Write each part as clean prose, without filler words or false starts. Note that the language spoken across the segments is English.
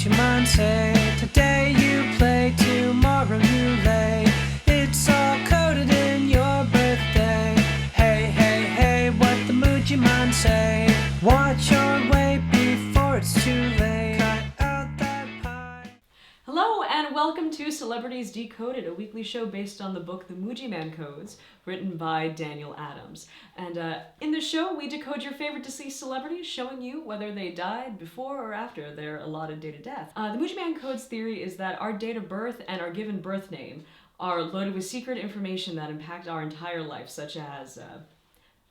what your mind say. Today you play, tomorrow you lay. It's all coded in your birthday. Hey, hey, hey, what the mood your mind say. Watch your weight before it's too late. Cut out that pie. Hello and welcome to Celebrities Decoded, a weekly show based on the book The Mooji Man Codes, written by Daniel Adams. And in this show, we decode your favorite deceased celebrities, showing you whether they died before or after their allotted date of death. The Mooji Man Codes theory is that our date of birth and our given birth name are loaded with secret information that impact our entire life, such as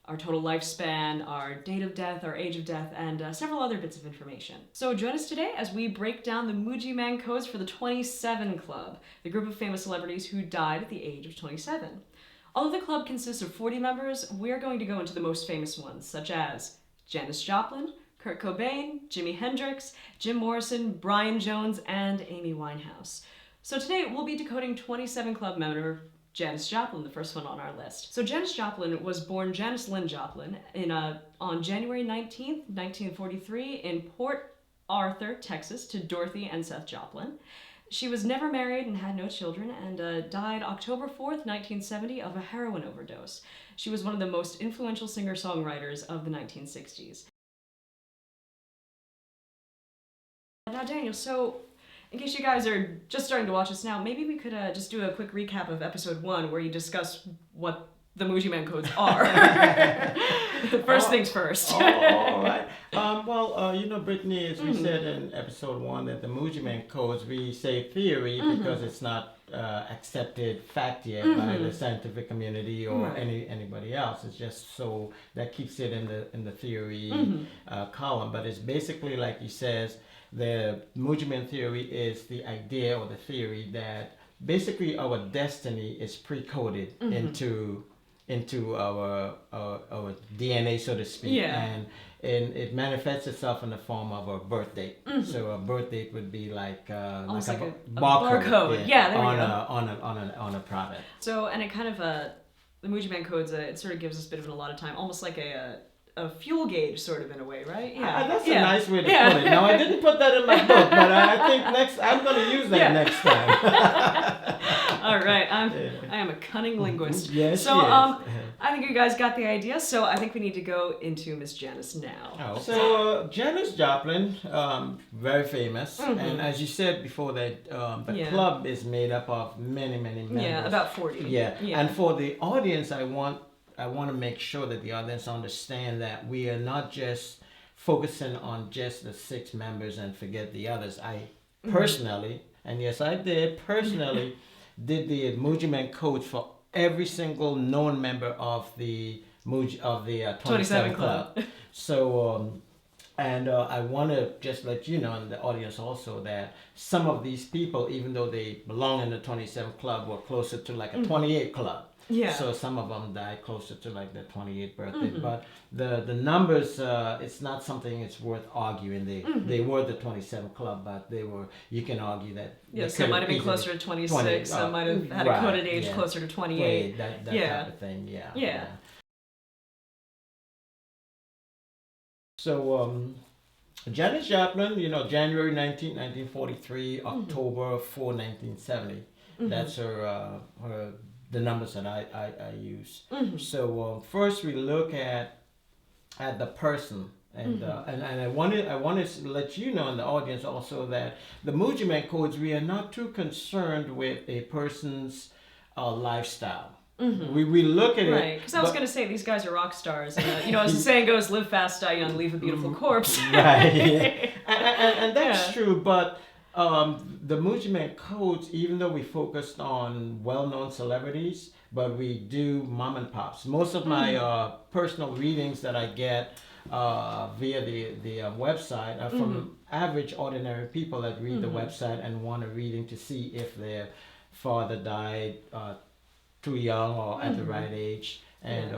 our total lifespan, our date of death, our age of death, and several other bits of information. So join us today as we break down the Mooji Man Codes for the 27 Club, the group of famous celebrities who died at the age of 27. Although the club consists of 40 members, we're going to go into the most famous ones, such as Janice Chapman, Kurt Cobain, Jimi Hendrix, Jim Morrison, Brian Jones, and Amy Winehouse. So today we'll be decoding 27 Club member Janice Joplin, the first one on our list. So Janice Joplin was born Janice Lynn Joplin on January 19th, 1943 in Port Arthur, Texas, to Dorothy and Seth Joplin. She was never married and had no children, and died October 4th, 1970 of a heroin overdose. She was one of the most influential singer-songwriters of the 1960s. Now Daniel, so in case you guys are just starting to watch us now, maybe we could just do a quick recap of episode 1 where you discuss what the Mooji Man Codes are. First things first. All right. Brittany, as we said in episode 1, that the Mooji Man Codes, we say theory because it's not accepted fact yet by the scientific community or anybody else. It's just so that keeps it in the theory column. But it's basically, like he says, the Mooji Man theory is the idea or the theory that basically our destiny is pre-coded into our DNA, so to speak, and it manifests itself in the form of a birth date. So a birth date would be like a barcode, on a product. So, and it kind of the Mooji Man Codes, it sort of gives us a bit of a lot of time, almost like a fuel gauge, sort of, in a way, right? Yeah, that's a nice way to put it. Now, I didn't put that in my book, but I think I'm going to use that next time. All right, I am a cunning linguist. Yes, so I think you guys got the idea. So I think we need to go into Miss Janice now. Oh, so Janice Joplin, very famous, and as you said before, that the club is made up of many members. Yeah, about 40. Yeah, and for the audience, I want to make sure that the audience understand that we are not just focusing on just the 6 members and forget the others. I personally, and yes, I did personally, did the Mooji Man Codes for every single known member of the 27 Club. So, I want to just let you know, and the audience also, that some of these people, even though they belong in the 27 Club, were closer to like a 28 Club. Yeah. So some of them died closer to like their 28th birthday, but the numbers, it's not something it's worth arguing. They were the 27 Club, but you can argue that. Yeah, some might have been closer to 26. Some might have had a coded age closer to 28. That type of thing. Yeah. So Janice Joplin, January 19th, 1943, October 4, 1970. That's her the numbers that I use. So first we look at the person, and I wanted to let you know in the audience also that the Mooji Man Codes, we are not too concerned with a person's lifestyle. We look at it. Right, because I was going to say, these guys are rock stars. And, as the saying goes, live fast, die young, leave a beautiful corpse. Right, yeah. and that's true, but the Mooji Man Codes, even though we focused on well-known celebrities, but we do mom and pops. Most of my personal readings that I get via the website are from average, ordinary people that read the website and want a reading to see if their father died too young or at the right age. And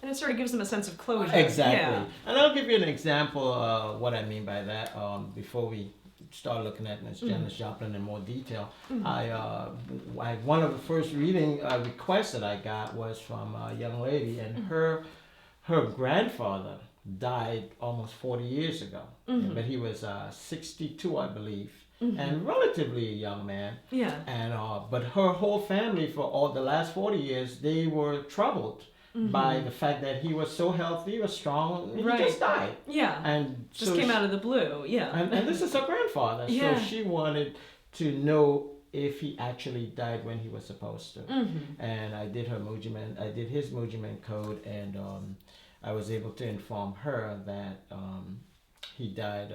it sort of gives them a sense of closure. Exactly. Yeah. And I'll give you an example of what I mean by that before we start looking at Miss Janice Joplin in more detail. One of the first reading requests that I got was from a young lady, and her grandfather died almost 40 years ago, but he was 62, I believe. and relatively young man. Yeah. And but her whole family for all the last 40 years, they were troubled by the fact that he was so healthy, was strong, and he just died. Yeah. And Just so came out of the blue. Yeah. and this is her grandfather. Yeah. So she wanted to know if he actually died when he was supposed to. And I did his Mujiman code, and I was able to inform her that he died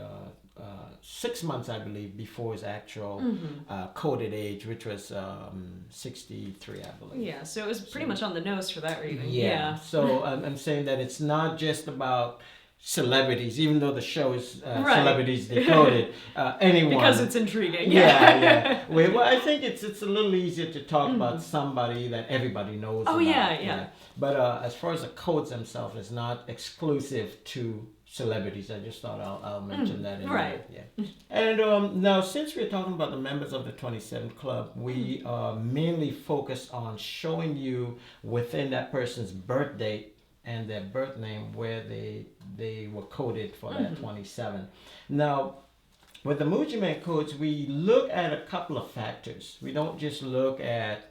6 months, I believe, before his actual coded age, which was 63, I believe. Yeah, so it was pretty much on the nose for that reading. Yeah. So I'm saying that it's not just about celebrities, even though the show is Celebrities Decoded. Anyone. Because it's intriguing. Yeah. Well, I think it's a little easier to talk about somebody that everybody knows about. Yeah. But as far as the codes themselves, it's not exclusive to celebrities. I just thought I'll mention that. Yeah. And now, since we're talking about the members of the 27th Club, we mainly focus on showing you within that person's birth date and their birth name where they were coded for that 27. Now, with the Mujiman codes, we look at a couple of factors. We don't just look at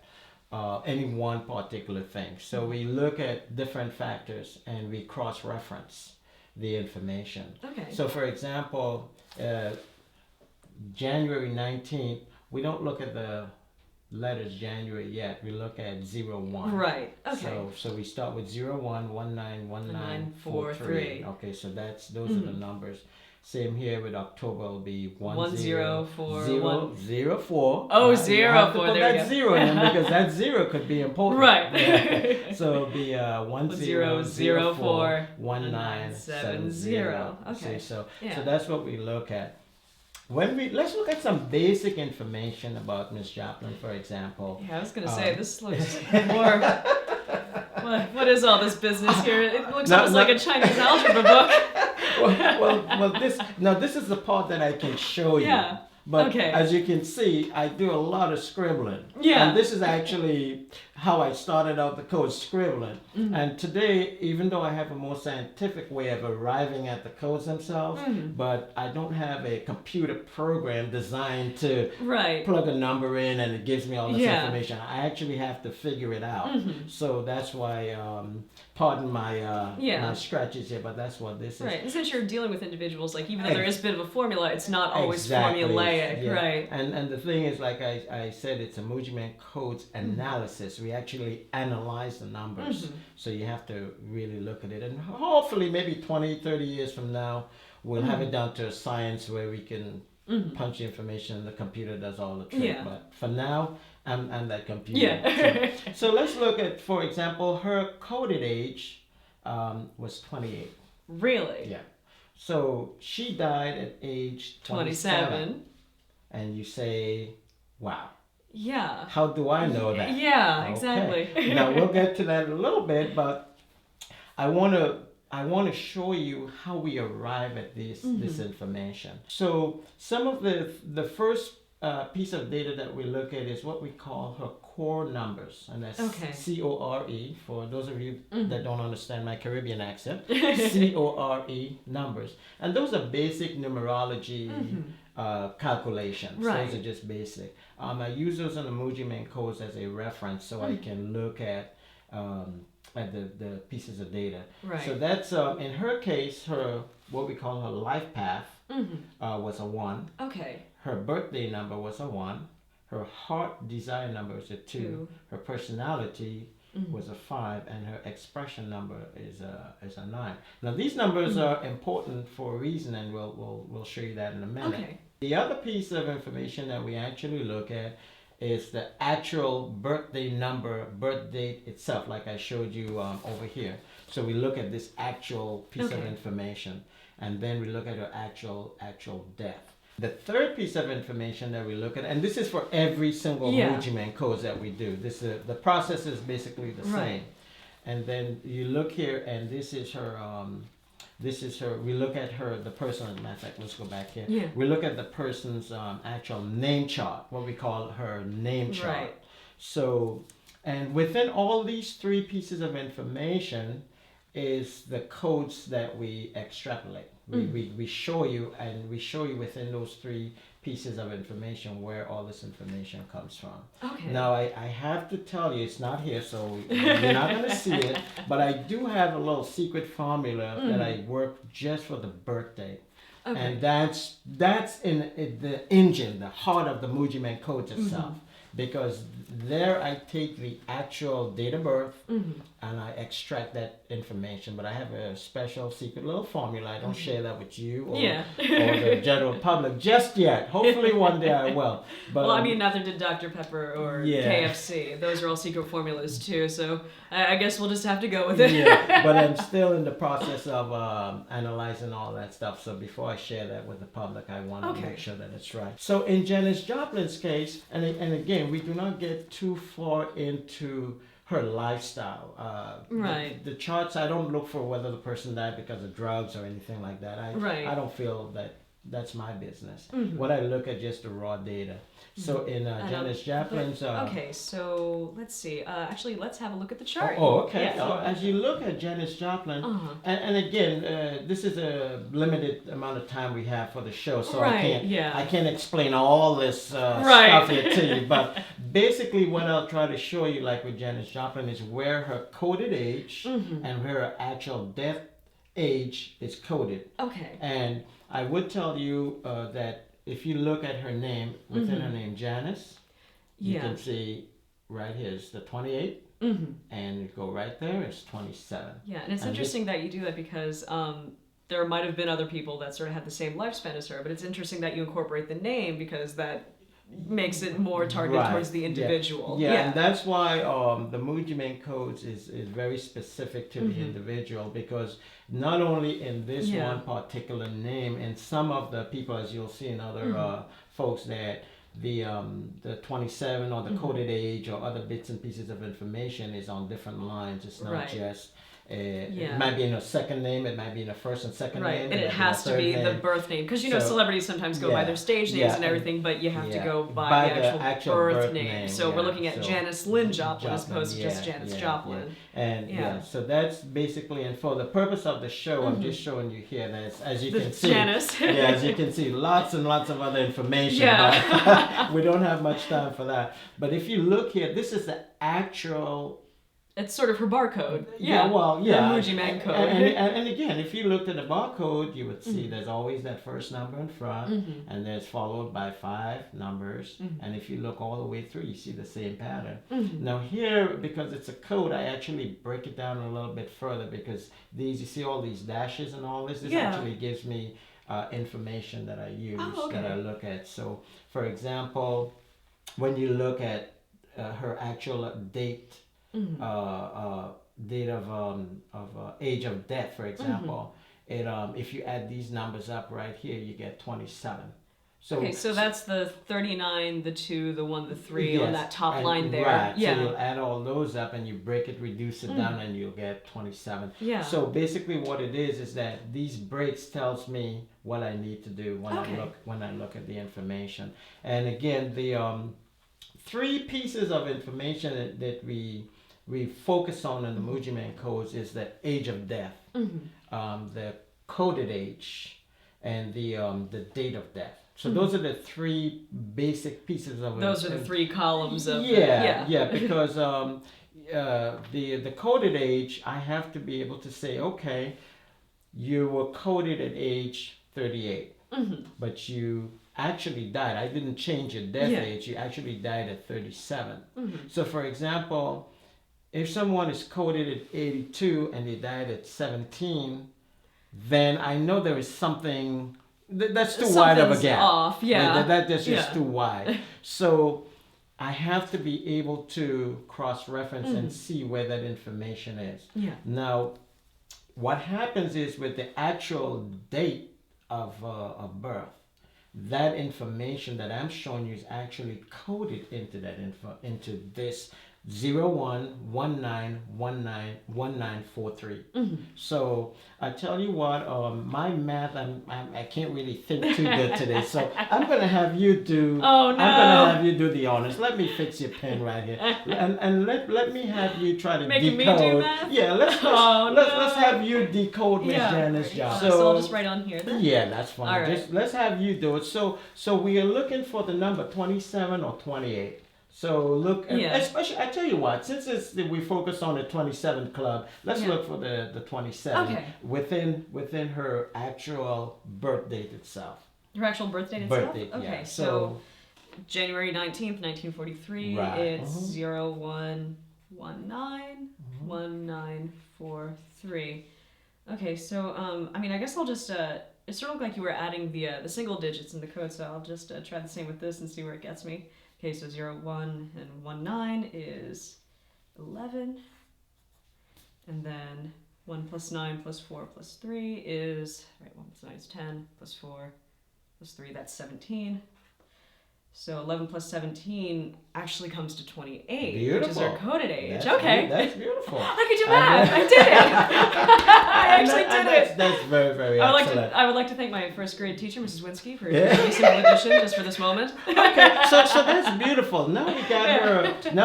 any one particular thing. So we look at different factors and we cross-reference the information. Okay. So for example, January 19th, we don't look at the letters January yet. We look at 01. Right. Okay. So we start with 01191943. Okay, so those are the numbers. Same here with October will be 1004. Oh, You 04. have to put There we that go. 0 in because that 0 could be important. Right. Yeah. So it'll be 10041970. Okay. So Yeah. so that's what we look at. Let's look at some basic information about Miss Chapman, for example. Yeah, I was gonna say this looks more. What is all this business here? It looks almost like a Chinese algebra book. This is the part that I can show you. Yeah. But Okay. as you can see, I do a lot of scribbling. Yeah. And this is actually how I started out the code, scribbling. And today, even though I have a more scientific way of arriving at the codes themselves, but I don't have a computer program designed to plug a number in and it gives me all this information. I actually have to figure it out. So that's why, pardon my my scratches here, but that's what this is. Right, and since you're dealing with individuals, like even though there is a bit of a formula, it's not always formulaic, right? And the thing is, like I said, it's a Mujiman codes analysis. We actually analyze the numbers. So you have to really look at it. And hopefully maybe 20, 30 years from now, we'll have it down to a science where we can punch the information and the computer does all the trick. Yeah. But for now, I'm that computer. So let's look at, for example, her coded age was 28. Really? Yeah. So she died at age 27. And you say, wow. Yeah. How do I know that? Yeah, Okay. exactly. Now we'll get to that in a little bit, but I want to show you how we arrive at this information. So some of the first piece of data that we look at is what we call her core numbers, and that's CORE for those of you that don't understand my Caribbean accent. CORE numbers, and those are basic numerology calculations. Right. Those are just basic. I use those on the Mujiman codes as a reference so I can look at the pieces of data. Right. So that's in her case, her what we call her life path was a 1. Okay. Her birthday number was a 1. Her heart desire number is a 2. Her personality was a 5, and her expression number is a 9. Now these numbers are important for a reason, and we'll show you that in a minute. Okay. The other piece of information that we actually look at is the actual birthday number, birth date itself, like I showed you over here. So we look at this actual piece of information, and then we look at her actual death. The third piece of information that we look at, and this is for every single Mujiman codes that we do. The process is basically the same. And then you look here, and this is her. We look at the person. As a matter of fact, let's go back here. Yeah. We look at the person's actual name chart, what we call her name chart. Right. So, and within all these 3 pieces of information is the codes that we extrapolate. We show you, and we show you within those three pieces of information where all this information comes from. Okay. Now, I have to tell you, it's not here, so you're not going to see it, but I do have a little secret formula that I work just for the birthday. Okay. And that's in the engine, the heart of the Muji Man codes itself. Because there I take the actual date of birth and I extract that information. But I have a special secret little formula. I don't share that with you or the general public just yet. Hopefully one day I will. But, well, I mean, neither did Dr. Pepper or KFC. Those are all secret formulas too. So I guess we'll just have to go with it. Yeah, but I'm still in the process of analyzing all that stuff. So before I share that with the public, I want to make sure that it's right. So in Janice Chapman's case, and again, we do not get too far into her lifestyle. The charts, I don't look for whether the person died because of drugs or anything like that. I don't feel that that's my business. What I look at just the raw data. So in Janice Chapman's... okay, so let's see. Actually, let's have a look at the chart. Okay. Yeah. As you look at Janice Chapman, and again, this is a limited amount of time we have for the show, so I can't explain all this stuff here to you. But basically, what I'll try to show you, like with Janice Chapman, is where her coded age and where her actual death age is coded. Okay. And I would tell you that if you look at her name, within her name, Janice, you can see right here is the 28, and you go right there, it's 27. Yeah, and it's interesting that you do that because there might have been other people that sort of had the same lifespan as her, but it's interesting that you incorporate the name because that makes it more targeted towards the individual. Yeah, and that's why the Muji Man codes is very specific to the individual, because not only in this one particular name, and some of the people, as you'll see in other folks, that the 27 or the coded age or other bits and pieces of information is on different lines. It's not just it might be in a second name, it might be in a first and second name, and it has to be the birth name, because celebrities sometimes go by their stage names and everything, but you have to go by the actual birth name. So we're looking at Janice Lynn Joplin as opposed to just Janice Joplin. And so that's basically, and for the purpose of the show, I'm just showing you here that as you can see, Janice. as you can see, lots and lots of other information. But we don't have much time for that. But if you look here, this is the actual. It's sort of her barcode. The Muji Man code. And again, if you looked at the barcode, you would see there's always that first number in front, and there's followed by 5 numbers. And if you look all the way through, you see the same pattern. Now here, because it's a code, I actually break it down a little bit further, because you see all these dashes and all this. This actually gives me information that I use, that I look at. So, for example, when you look at her actual date, date of age of death, for example, if you add these numbers up right here, you get 27. So that's the 39, the 2, the 1, the 3 on that top line there. Right. So you'll add all those up and you break it, reduce it down, and you'll get 27. Yeah. So basically, what it is that these breaks tells me what I need to do when I look at the information. And again, the 3 pieces of information that we focus on in the Muji Man codes is the age of death, the coded age, and the date of death. So those are the 3 basic pieces of it. Those are the 3 columns of because the coded age, I have to be able to say, okay, you were coded at age 38, but you actually died. I didn't change your death age. You actually died at 37. So for example, if someone is coded at 82 and they died at 17, then I know there is something that's too wide of a gap. Off, that's just too wide. So I have to be able to cross-reference and see where that information is. Yeah. Now, what happens is with the actual date of birth, that information that I'm showing you is actually coded into that into this 0119191943. So I tell you what, my math, I can't really think too good today. So I'm gonna have you do. Oh, no. I'm gonna have you do the honors. Let me fix your pen right here, and let me have you try to Making decode. me do math? Yeah, let's have you decode Miss Janice' job. So I'll just write on here then. Yeah, that's fine. All right. Just let's have you do it. So we are looking for the number 27 or 28. So look, especially I tell you what, since we focus on the 27 club, let's look for the 27 within her actual birth date itself. Her actual birth date itself? Birth date, okay, yeah. so January 19th, 1943, Right. it's 01191943. Okay, so I mean, I guess I'll just it sort of looked like you were adding the single digits in the code, so I'll just try the same with this and see where it gets me. Okay, so 01 and 19 is 11, and then 1 plus 9 plus 4 plus 3 is, 1 plus 9 is 10, plus 4 plus 3, that's 17. So 11 plus 17 actually comes to 28, Beautiful. which is our coded age. That's okay. That's beautiful. I could do math. I did it. I actually did it. That's very, very excellent. I would like to thank my first grade teacher, Mrs. Winsky, for giving me simple addition just for this moment. Okay, so that's beautiful. Now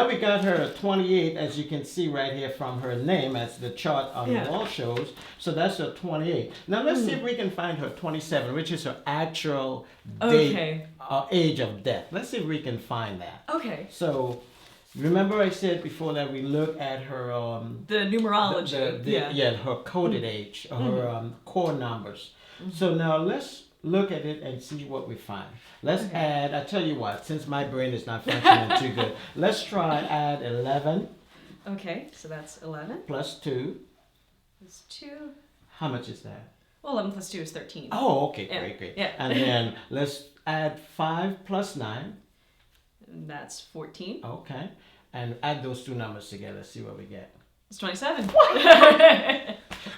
we got her 28, as you can see right here from her name, as the chart on the wall shows. So that's her 28. Now let's see if we can find her 27, which is her actual date, age of death. Let's see if we can find that. Okay. So remember I said before that we look at her the numerology. her coded age, her core numbers. So now let's look at it and see what we find. Let's add, I tell you what, since my brain is not functioning too good, let's try add 11. Okay, so that's 11. Plus 2. Plus 2. How much is that? Well, 11 plus 2 is 13. Oh, okay, great. Yeah. And then let's add 5 plus 9. And that's 14. Okay. And add those two numbers together, see what we get. It's 27.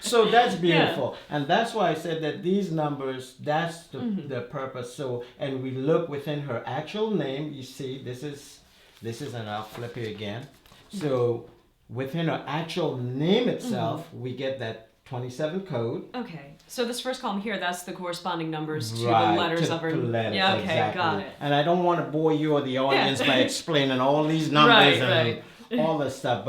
So that's beautiful. And that's why I said that these numbers, that's the purpose. So, and we look within her actual name, you see, this is, and I'll flip it again. So within her actual name itself, we get that 27 code. Okay. So this first column here, that's the corresponding numbers to the Right, letters to of her... letters, yeah, okay, exactly. got it. And I don't want to bore you or the audience by explaining all these numbers and all this stuff. But